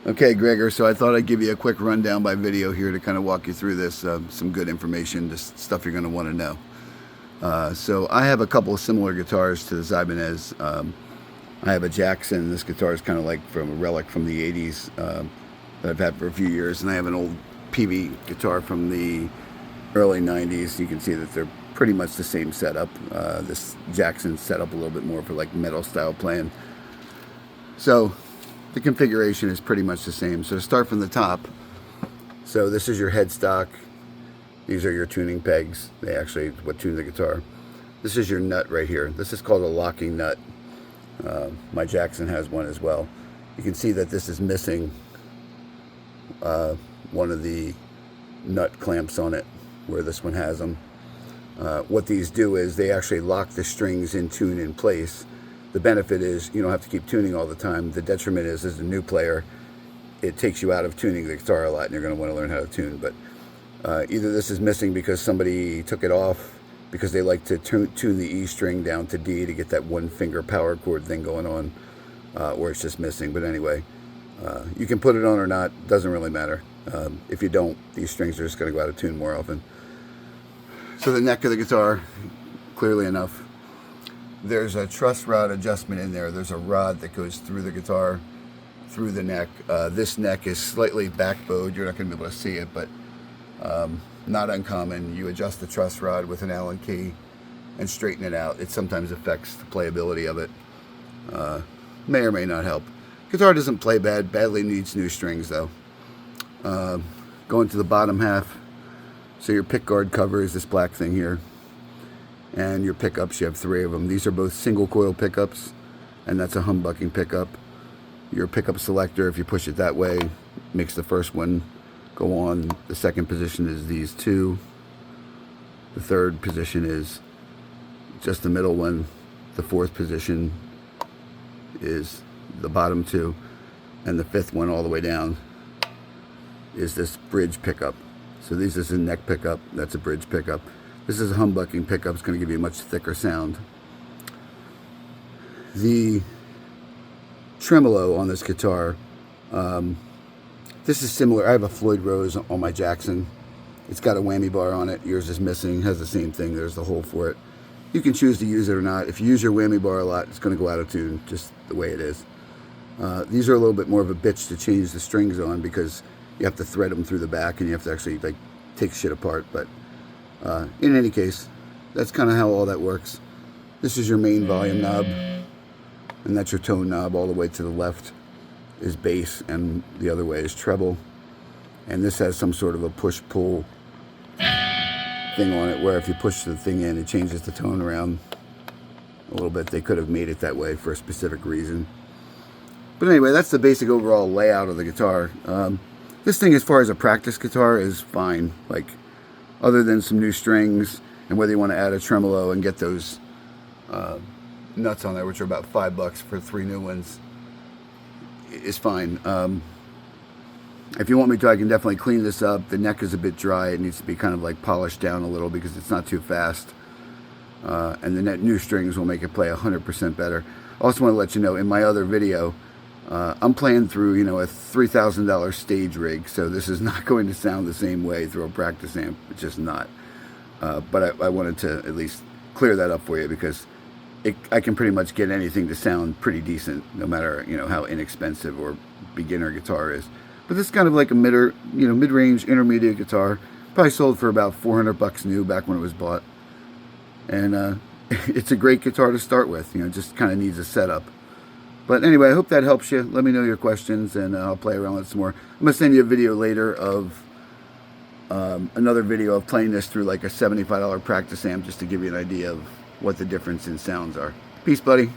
Okay, Gregor, so I thought I'd give you a quick rundown by video here to kind of walk you through this, some good information, just stuff you're going to want to know. So I have a couple of similar guitars to this Ibanez. I have a Jackson. This guitar is kind of like from a relic from the 80s that I've had for a few years. And I have an old PV guitar from the early 90s. You can see that they're pretty much the same setup. This Jackson's set up a little bit more for like metal style playing. So the configuration is pretty much the same. So to start from the top, so this is your headstock. These are your tuning pegs. They actually what tune the guitar. This is your nut right here. This is called a locking nut. My Jackson has one as well. You can see that this is missing one of the nut clamps on it, where this one has them. What these do is they actually lock the strings in tune in place. The benefit is you don't have to keep tuning all the time. The detriment is, as a new player, it takes you out of tuning the guitar a lot, and you're going to want to learn how to tune. But either this is missing because somebody took it off because they like to tune the E string down to D to get that one finger power chord thing going on, or it's just missing. But anyway, you can put it on or not, doesn't really matter. If you don't, these strings are just going to go out of tune more often. So the neck of the guitar, clearly enough, there's a truss rod adjustment in there. There's a rod that goes through the guitar, through the neck. This neck is slightly back-bowed. You're not going to be able to see it, but not uncommon. You adjust the truss rod with an Allen key and straighten it out. It sometimes affects the playability of it. May or may not help. Guitar doesn't play bad. Badly needs new strings though. Going to the bottom half. So your pickguard cover is this black thing here. And your pickups, you have 3 of them. These are both single coil pickups, and that's a humbucking pickup. Your pickup selector, if you push it that way, makes the first one go on. The second position is these 2. The third position is just the middle one. The fourth position is the bottom 2. And the fifth one all the way down is this bridge pickup. So this is a neck pickup, that's a bridge pickup. This is a humbucking pickup. It's going to give you a much thicker sound. The tremolo on this guitar, this is similar. I have a Floyd Rose on my Jackson. It's got a whammy bar on it. Yours is missing, has the same thing. There's the hole for it. You can choose to use it or not. If you use your whammy bar a lot, it's going to go out of tune, just the way it is. These are a little bit more of a bitch to change the strings on because you have to thread them through the back and you have to actually like take shit apart. But in any case, that's kind of how all that works. This is your main volume knob, and that's your tone knob. All the way to the left is bass, and the other way is treble. And this has some sort of a push-pull thing on it, where if you push the thing in, it changes the tone around a little bit. They could have made it that way for a specific reason. But anyway, that's the basic overall layout of the guitar. This thing, as far as a practice guitar, is fine. Like, other than some new strings, and whether you want to add a tremolo and get those nuts on there, which are about $5 for 3 new ones, is fine. If you want me to, I can definitely clean this up. The neck is a bit dry. It needs to be kind of like polished down a little because it's not too fast. And the new strings will make it play 100% better. I also want to let you know, in my other video, I'm playing through, a $3,000 stage rig, so this is not going to sound the same way through a practice amp. It's just not. But I wanted to at least clear that up for you because I can pretty much get anything to sound pretty decent, no matter how inexpensive or beginner guitar is. But this is kind of like a mid-range intermediate guitar. Probably sold for about $400 new back when it was bought, and it's a great guitar to start with. Just kind of needs a setup. But anyway, I hope that helps you. Let me know your questions, and I'll play around with it some more. I'm going to send you a video later of another video of playing this through like a $75 practice amp, just to give you an idea of what the difference in sounds are. Peace, buddy.